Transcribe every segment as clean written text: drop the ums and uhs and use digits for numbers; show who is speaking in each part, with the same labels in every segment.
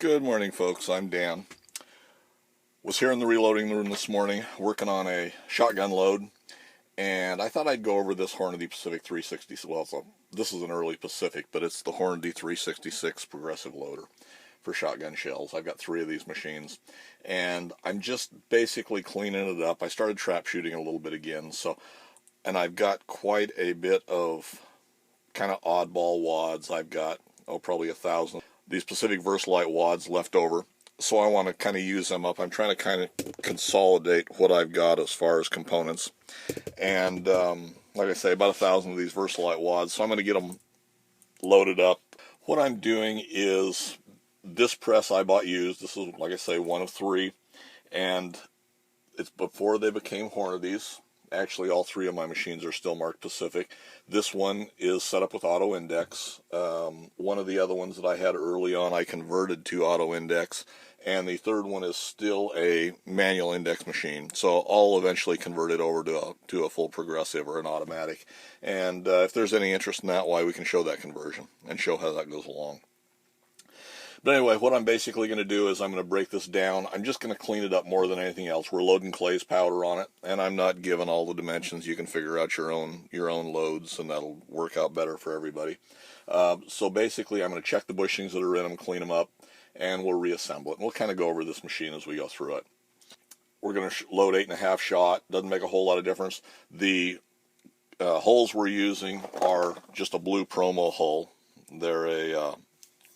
Speaker 1: Good morning, folks. I'm Dan. Was here in the reloading room this morning working on a shotgun load, and I thought I'd go over this Hornady Pacific 360. Well, this is an early Pacific, but it's the Hornady 366 progressive loader for shotgun shells. I've got 3 of these machines, and I'm just basically cleaning it up. I started trap shooting a little bit again, and I've got quite a bit of kind of oddball wads. I've got probably 1,000 these Pacific Versalite wads left over, so I want to kind of use them up. I'm trying to kind of consolidate what I've got as far as components, and like I say, about 1,000 of these Versalite wads, so I'm going to get them loaded up. What I'm doing is, this press I bought used. This is, like I say, one of 3, and it's before they became Hornadys. Actually, all 3 of my machines are still marked Pacific. This one is set up with auto index. One of the other ones that I had early on, I converted to auto index, and the third one is still a manual index machine. So I'll eventually convert it over to a full progressive or an automatic. And if there's any interest in that, why, we can show that conversion and show how that goes along. But anyway, what I'm basically going to do is I'm going to break this down. I'm just going to clean it up more than anything else. We're loading Clay's powder on it, and I'm not giving all the dimensions. You can figure out your own loads, and that'll work out better for everybody. So basically, I'm going to check the bushings that are in them, clean them up, and we'll reassemble it. And we'll kind of go over this machine as we go through it. We're going to load 8.5 shot. Doesn't make a whole lot of difference. The hulls we're using are just a blue promo hull. They're a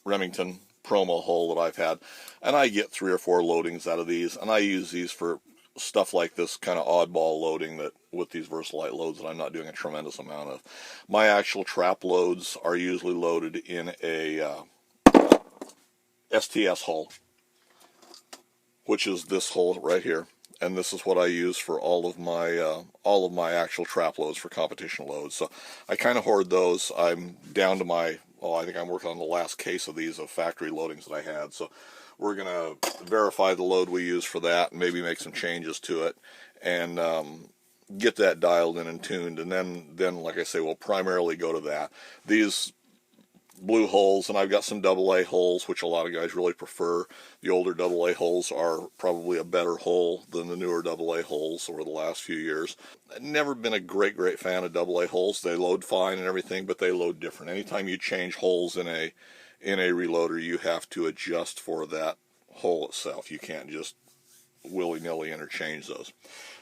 Speaker 1: Remington promo hull that I've had, and I get 3 or 4 loadings out of these, and I use these for stuff like this kind of oddball loading that with these Versalite loads that I'm not doing a tremendous amount of. My actual trap loads are usually loaded in a STS hull, which is this hull right here, and this is what I use for all of my actual trap loads for competition loads. So I kind of hoard those. I'm down to my, I think I'm working on the last case of these of factory loadings that I had. So we're going to verify the load we use for that and maybe make some changes to it and get that dialed in and tuned. And then like I say, we'll primarily go to that. These blue hulls, and I've got some AA hulls, which a lot of guys really prefer. The older AA hulls are probably a better hull than the newer AA hulls over the last few years. I've never been a great fan of AA hulls. They load fine and everything, but they load different. Anytime you change hulls in a reloader, you have to adjust for that hull itself. You can't just willy-nilly interchange those.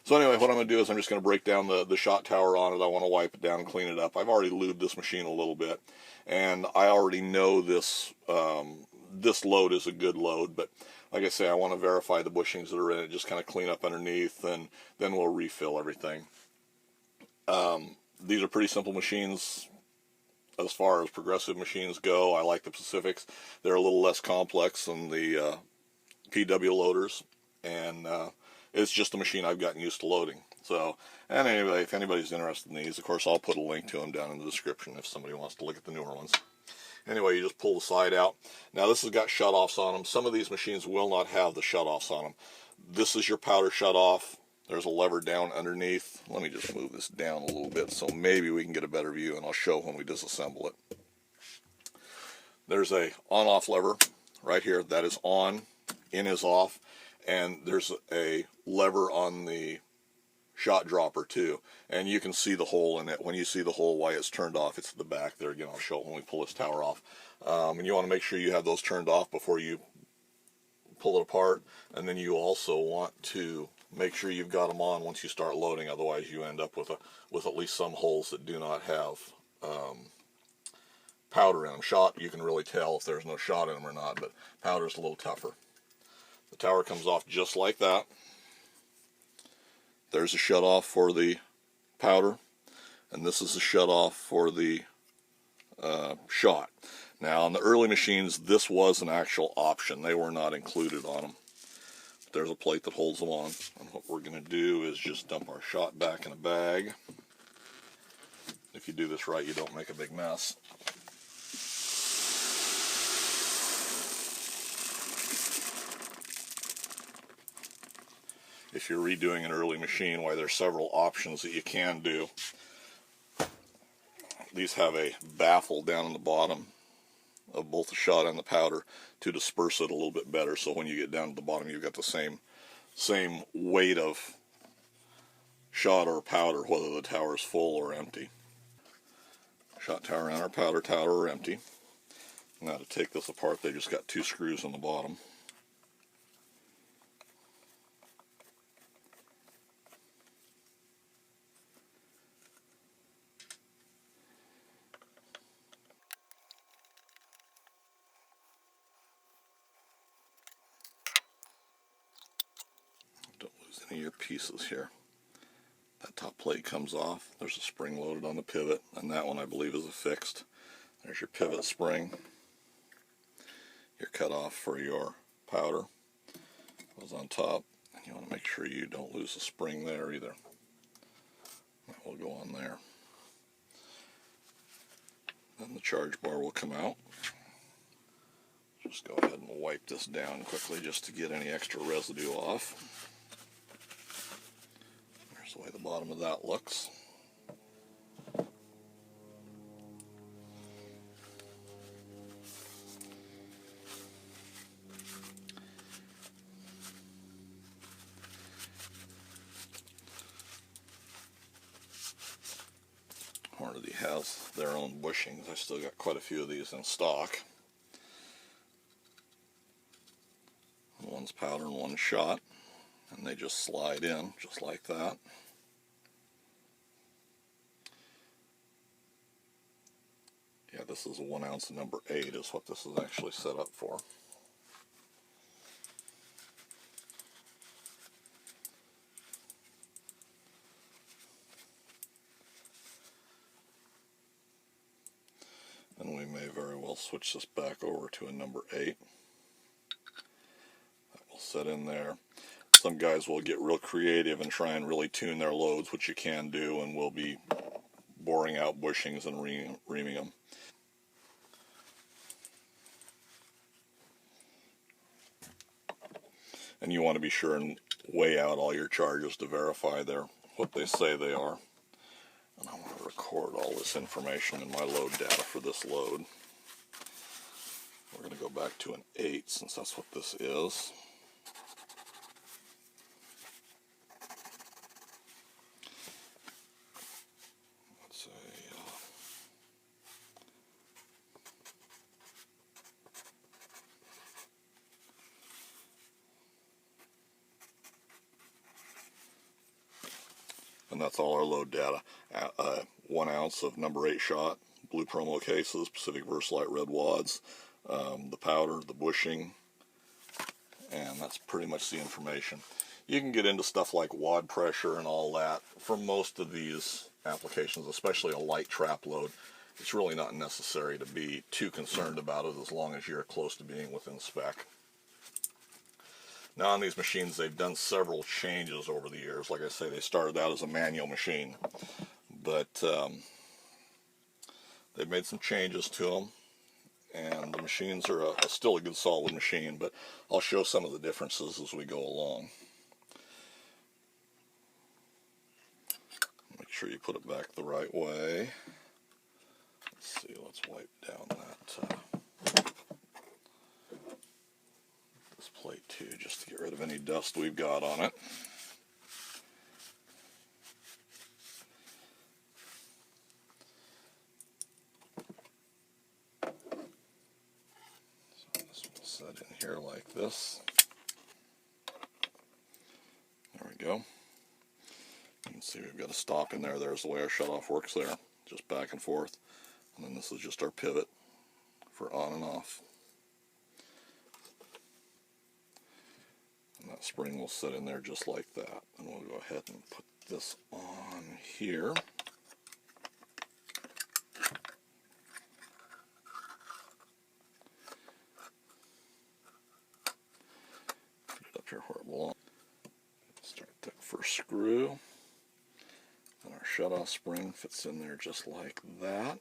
Speaker 1: So anyway, what I'm going to do is I'm just going to break down the shot tower on it. I want to wipe it down and clean it up. I've already lubed this machine a little bit, and I already know this load is a good load, but like I say, I want to verify the bushings that are in it, just kind of clean up underneath, and then we'll refill everything. These are pretty simple machines as far as progressive machines go. I like the Pacifics. They're a little less complex than the PW loaders, and it's just a machine I've gotten used to loading. So, and anyway, if anybody's interested in these, of course, I'll put a link to them down in the description if somebody wants to look at the newer ones. Anyway, you just pull the side out. Now, this has got shutoffs on them. Some of these machines will not have the shutoffs on them. This is your powder shutoff. There's a lever down underneath. Let me just move this down a little bit so maybe we can get a better view, and I'll show when we disassemble it. There's a on-off lever right here. That is on, in is off, and there's a lever on the shot dropper too, and you can see the hole in it. When you see the hole, why it's turned off, it's at the back there. Again, I'll show it when we pull this tower off. And you want to make sure you have those turned off before you pull it apart, and then you also want to make sure you've got them on once you start loading. Otherwise, you end up with at least some holes that do not have powder in them. Shot, you can really tell if there's no shot in them or not, but powder's a little tougher. The tower comes off just like that. There's a shutoff for the powder, and this is a shutoff for the shot. Now, on the early machines, this was an actual option. They were not included on them. But there's a plate that holds them on, and what we're going to do is just dump our shot back in a bag. If you do this right, you don't make a big mess. If you're redoing an early machine, why, there's several options that you can do. These have a baffle down in the bottom of both the shot and the powder to disperse it a little bit better, so when you get down to the bottom you've got the same weight of shot or powder, whether the tower is full or empty. Shot tower and our powder tower are empty. Now to take this apart, they just got 2 screws on the bottom. Don't lose any of your pieces here. That top plate comes off. There's a spring loaded on the pivot, and that one I believe is affixed. There's your pivot spring. Your cutoff for your powder goes on top, and you want to make sure you don't lose the spring there either. That will go on there. Then the charge bar will come out. Just go ahead and wipe this down quickly just to get any extra residue off. There's the way the bottom of that looks. Hornady has their own bushings. I still got quite a few of these in stock. One's powder and one's shot, and they just slide in just like that. Yeah, this is a 1 ounce of number 8 is what this is actually set up for. And we may very well switch this back over to a number 8. That will set in there. Some guys will get real creative and try and really tune their loads, which you can do, and will be boring out bushings and reaming them. And you want to be sure and weigh out all your charges to verify they're what they say they are. And I want to record all this information in my load data for this load. We're going to go back to an 8 since that's what this is. Let's say and that's all our load data. 1 ounce of number 8 shot, blue promo cases, Pacific Versalite red wads, the powder, the bushing, and that's pretty much the information. You can get into stuff like wad pressure and all that for most of these applications, especially a light trap load. It's really not necessary to be too concerned about it as long as you're close to being within spec. Now on these machines they've done several changes over the years. Like I say, they started out as a manual machine, but they've made some changes to them, and the machines are still a good solid machine, but I'll show some of the differences as we go along. Make sure you put it back the right way. Let's see, let's wipe down that this plate too, just to get rid of any dust we've got on it. So this will set in here like this. There we go. You can see we've got a stop in there. There's the way our shutoff works there, just back and forth. And then this is just our pivot for on and off. And that spring will sit in there just like that. And we'll go ahead and put this on here. Put it up here where it belongs. Start that first screw. And our shutoff spring fits in there just like that.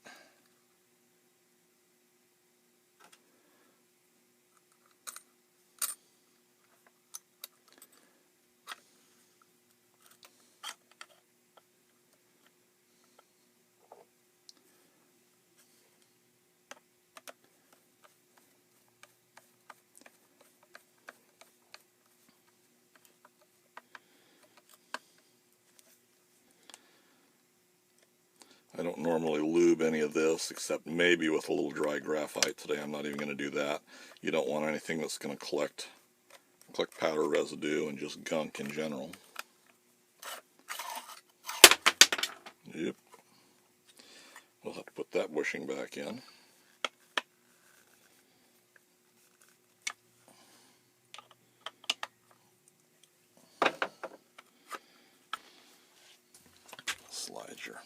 Speaker 1: don't normally lube any of this except maybe with a little dry graphite. Today I'm not even going to do that. You don't want anything that's going to collect powder residue and just gunk in general. Yep. We'll have to put that bushing back in. Slide your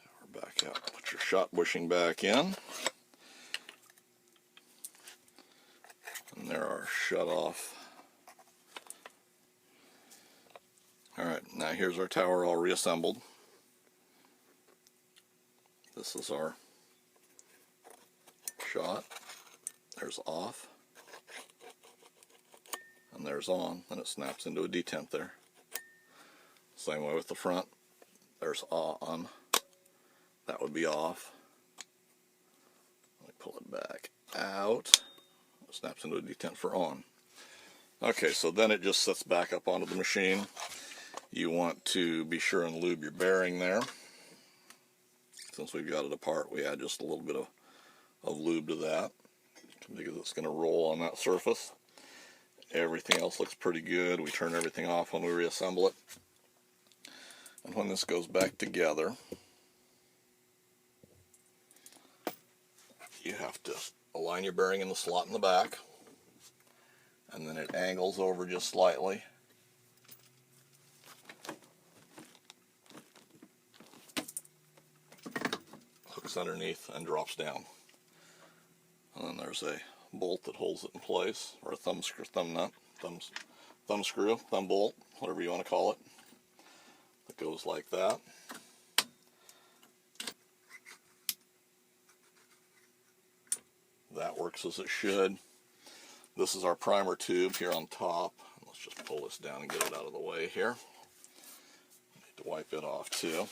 Speaker 1: power back out. Put your shot bushing back in. And there are shut off. Alright, now here's our tower all reassembled. This is our shot. There's off. And there's on, and it snaps into a detent there. Same way with the front. There's on. That would be off. Let me pull it back out. It snaps into a detent for on. Okay, so then it just sets back up onto the machine. You want to be sure and lube your bearing there. Since we've got it apart, we add just a little bit of lube to that because it's going to roll on that surface. Everything else looks pretty good. We turn everything off when we reassemble it. And when this goes back together, you have to align your bearing in the slot in the back, and then it angles over just slightly. Hooks underneath and drops down. And then there's a bolt that holds it in place, or a thumb bolt, whatever you want to call it. It goes like that. That works as it should. This is our primer tube here on top. Let's just pull this down and get it out of the way here. Need to wipe it off too.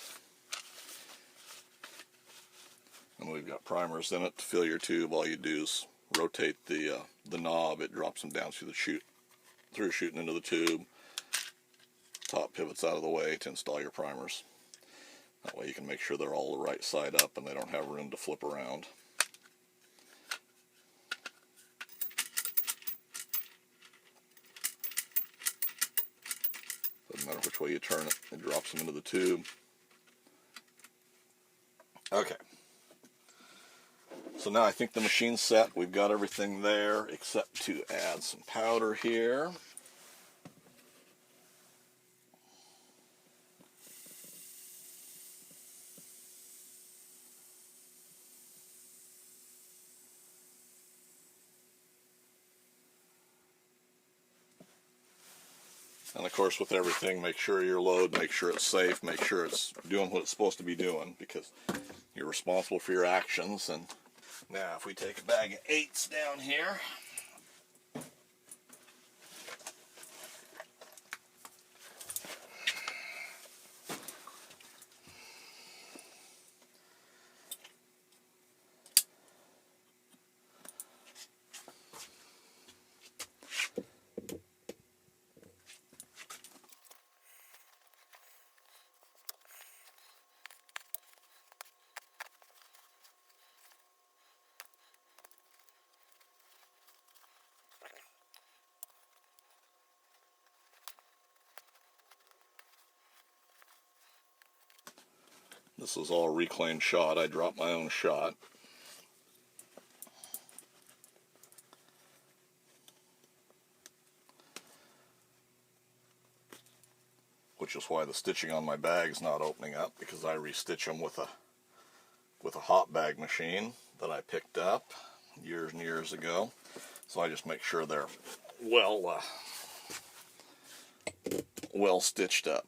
Speaker 1: And we've got primers in it to fill your tube. All you do is rotate the knob. It drops them down through the chute, shooting into the tube. Top pivots out of the way to install your primers. That way you can make sure they're all the right side up and they don't have room to flip around. Doesn't matter which way you turn it, it drops them into the tube. Okay. So now I think the machine's set. We've got everything there except to add some powder here. And of course, with everything, make sure your load, make sure it's safe, make sure it's doing what it's supposed to be doing, because you're responsible for your actions. And now if we take a bag of 8s down here, this is all reclaimed shot. I dropped my own shot. Which is why the stitching on my bag is not opening up, because I restitch them with a hot bag machine that I picked up years and years ago. So I just make sure they're well stitched up.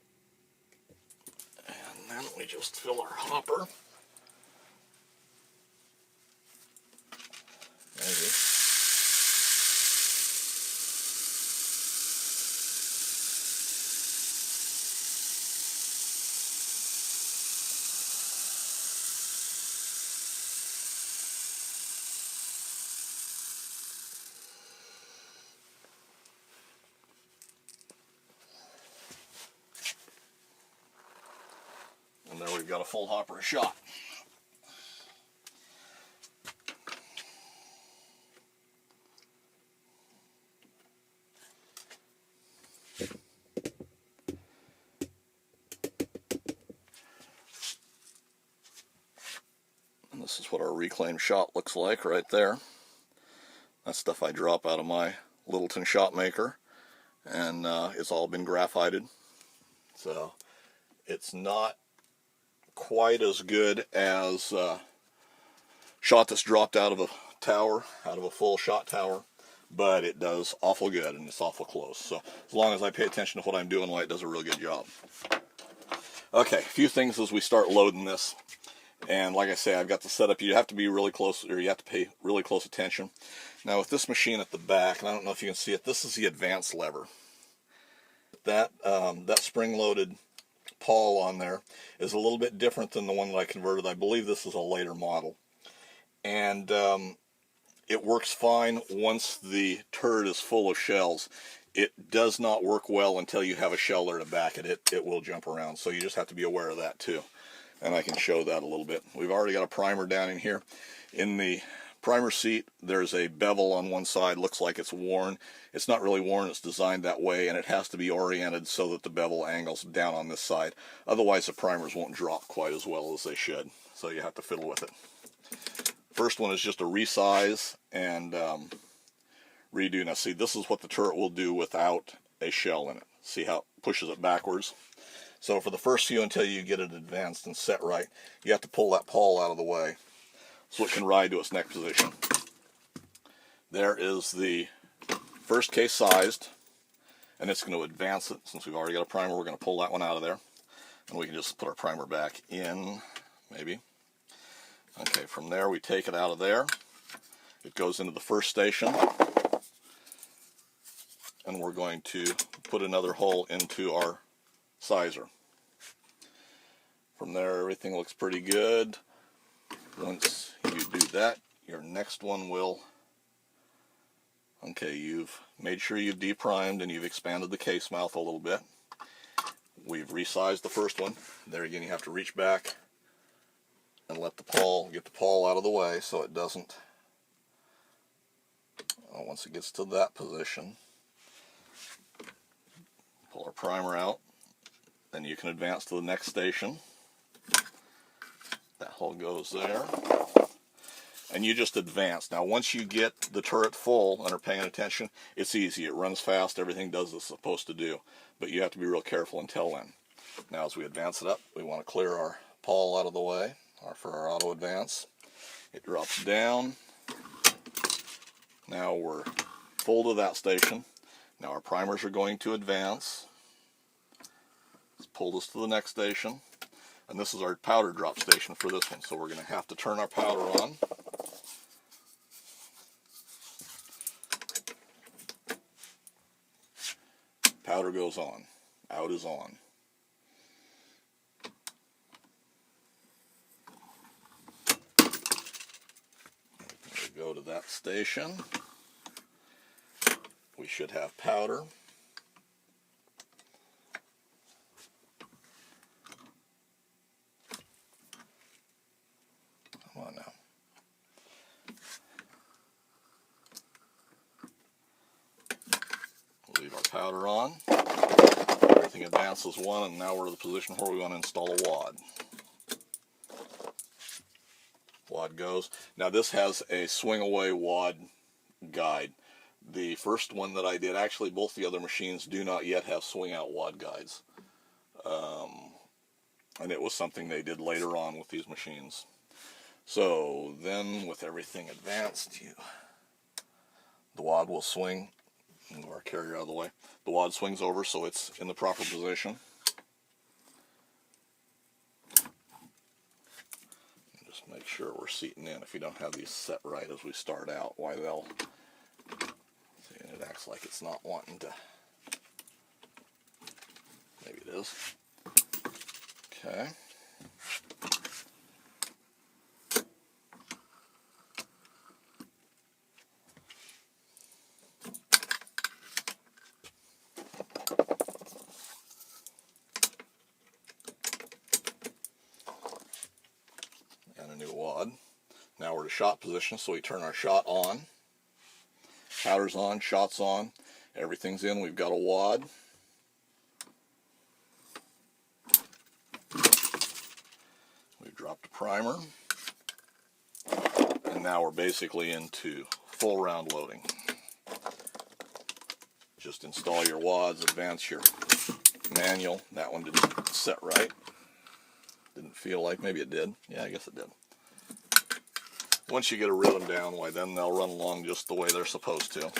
Speaker 1: And then we just fill our hopper. Maybe. And there we've we've got a full hopper of shot. And this is what our reclaimed shot looks like right there. That's stuff I drop out of my Littleton shot maker, and it's all been graphited. So it's not quite as good as shot that's dropped out of a tower, out of a full shot tower, but it does awful good and it's awful close. So as long as I pay attention to what I'm doing, it does a real good job. Okay, a few things as we start loading this. And like I say, I've got the setup. You have to be really close, or you have to pay really close attention. Now with this machine at the back, and I don't know if you can see it, this is the advance lever. That spring-loaded pawl on there is a little bit different than the one that I converted. I believe this is a later model. And it works fine once the turret is full of shells. It does not work well until you have a shell there to back it. It will jump around, so you just have to be aware of that too. And I can show that a little bit. We've already got a primer down in here. In the primer seat, there's a bevel on one side. Looks like it's worn. It's not really worn. It's designed that way, and it has to be oriented so that the bevel angles down on this side. Otherwise, the primers won't drop quite as well as they should. So you have to fiddle with it. First one is just a resize and redo. Now see, this is what the turret will do without a shell in it. See how it pushes it backwards? So for the first few, until you get it advanced and set right, you have to pull that pawl out of the way so it can ride to its next position. There is the first case sized, and it's going to advance it. Since we've already got a primer, we're going to pull that one out of there, and we can just put our primer back in, maybe. Okay, from there we take it out of there. It goes into the first station, and we're going to put another hole into our sizer. From there, everything looks pretty good. Once you do that, your next one will, okay, you've made sure you've deprimed and you've expanded the case mouth a little bit. We've resized the first one. There again, you have to reach back and let the pawl, get the pawl out of the way so it doesn't, once it gets to that position, pull our primer out. Then you can advance to the next station. That hole goes there. And you just advance. Now once you get the turret full and are paying attention, it's easy. It runs fast. Everything does what it's supposed to do. But you have to be real careful until then. Now as we advance it up, we want to clear our pawl out of the way for our auto advance. It drops down. Now we're full to that station. Now our primers are going to advance. It's pulled us to the next station. And this is our powder drop station for this one. So we're going to have to turn our powder on. Powder goes on. Out is on. We go to that station. We should have powder. Come on now. We'll leave our powder on. Everything advances one, and now we're in the position where we want to install a wad. Wad goes. Now this has a swing away wad guide. The first one that I did, actually both the other machines do not yet have swing out wad guides. And it was something they did later on with these machines. So then with everything advanced, the wad will swing. Move our carrier out of the way. The wad swings over so it's in the proper position. Just make sure we're seating in. If you don't have these set right as we start out, why they'll see, and it acts like it's not wanting to. Maybe it is. Okay. to shot position, so we turn our shot on. Powder's on, shot's on, everything's in. We've got a wad. We've dropped a primer. And now we're basically into full round loading. Just install your wads, advance your manual. That one didn't set right. Didn't feel like, maybe it did. Yeah, I guess it did. Once you get a rhythm down, why then they'll run along just the way they're supposed to.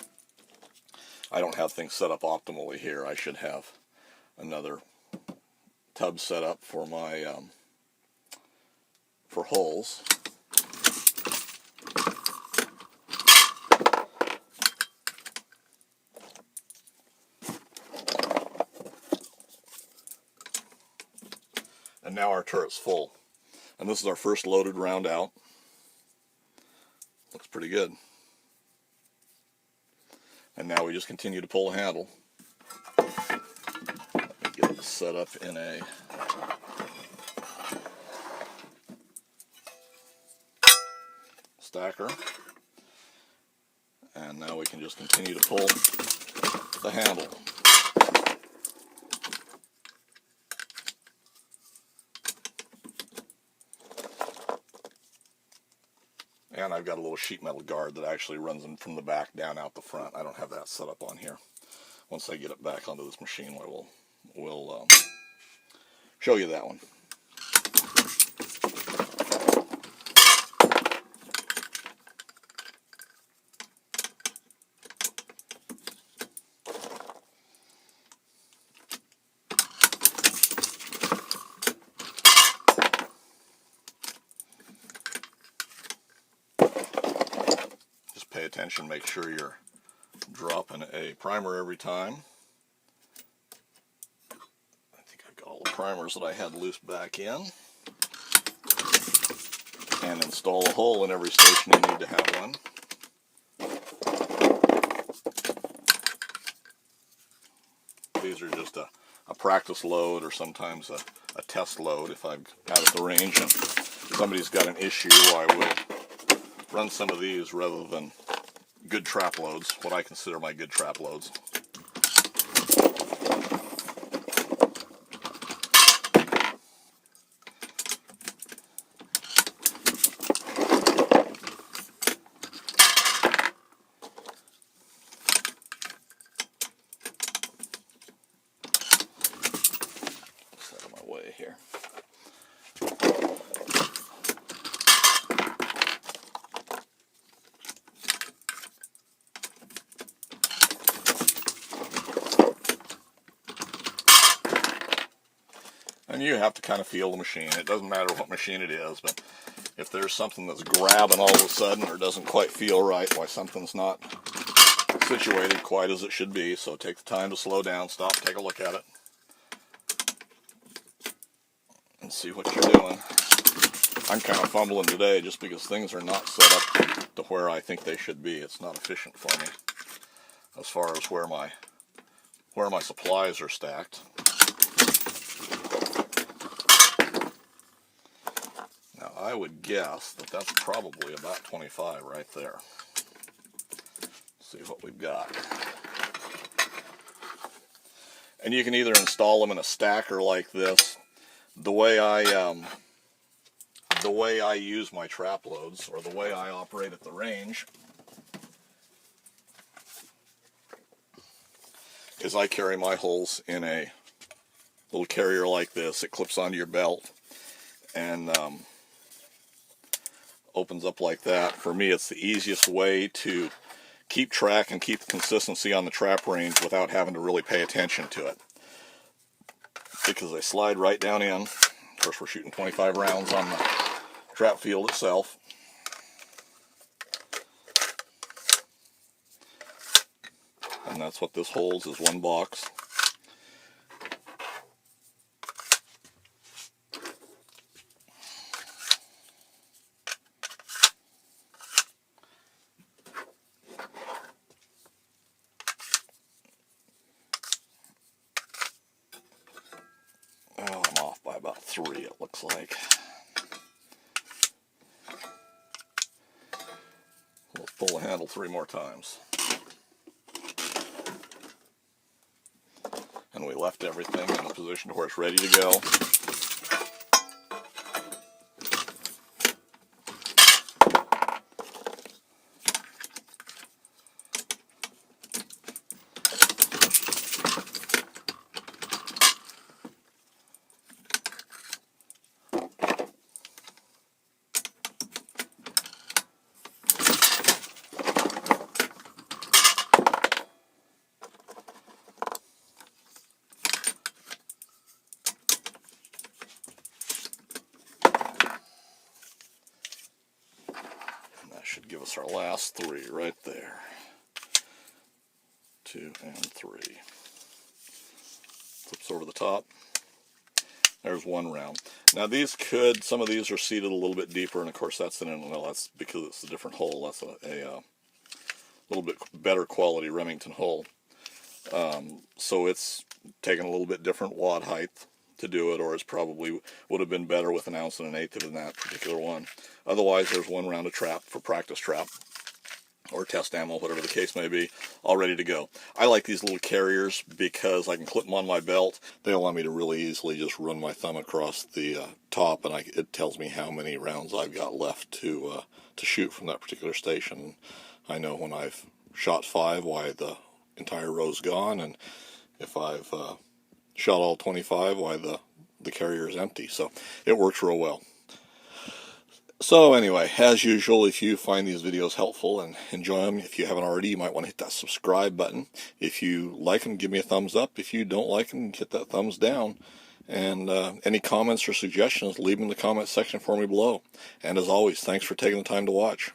Speaker 1: I don't have things set up optimally here. I should have another tub set up for my for holes. And now our turret's full. And this is our first loaded round out. Looks pretty good. And now we just continue to pull the handle. Let me get it set up in a stacker. And now we can just continue to pull the handle. And I've got a little sheet metal guard that actually runs in from the back down out the front. I don't have that set up on here. Once I get it back onto this machine, we'll show you that one. Pay attention, make sure you're dropping a primer every time. I think I've got all the primers that I had loose back in. And install a hole in every station you need to have one. These are just a practice load, or sometimes a test load if I'm out at the range and somebody's got an issue. I will run some of these rather than good trap loads, what I consider my good trap loads. Set out of my way here. And you have to kind of feel the machine. It doesn't matter what machine it is, but if there's something that's grabbing all of a sudden or doesn't quite feel right, why something's not situated quite as it should be. So take the time to slow down, stop, take a look at it, and see what you're doing. I'm kind of fumbling today just because things are not set up to where I think they should be. It's not efficient for me as far as where my supplies are stacked. Now I would guess that that's probably about 25 right there. Let's see what we've got. And you can either install them in a stacker like this. The way I use my trap loads, or the way I operate at the range, is I carry my holes in a little carrier like this. It clips onto your belt and opens up like that. For me, it's the easiest way to keep track and keep consistency on the trap range without having to really pay attention to it, because they slide right down in. Of course, we're shooting 25 rounds on the trap field itself. And that's what this holds, is one box. Oh, I'm off by about 3, it looks like. pull the handle 3 more times. And we left everything in a position where it's ready to go. Should give us our last 3 right there. 2 and 3. Flips over the top. There's 1 round. Now these some of these are seated a little bit deeper, and of course that's that's because it's a different hole. That's a little bit better quality Remington hole. So it's taken a little bit different wad height to do it, or it's probably would have been better with 1 1/8 ounce in that particular one. Otherwise, there's 1 round of trap for practice trap or test ammo, whatever the case may be, all ready to go. I like these little carriers because I can clip them on my belt. They allow me to really easily just run my thumb across the top, and it tells me how many rounds I've got left to shoot from that particular station. I know when I've shot 5, why the entire row's gone, and if I've shot all 25, why the carrier is empty. So it works real well. So anyway, as usual, if you find these videos helpful and enjoy them, if you haven't already, you might want to hit that subscribe button. If you like them, give me a thumbs up. If you don't like them, hit that thumbs down. And any comments or suggestions, leave them in the comment section for me below. And as always, thanks for taking the time to watch.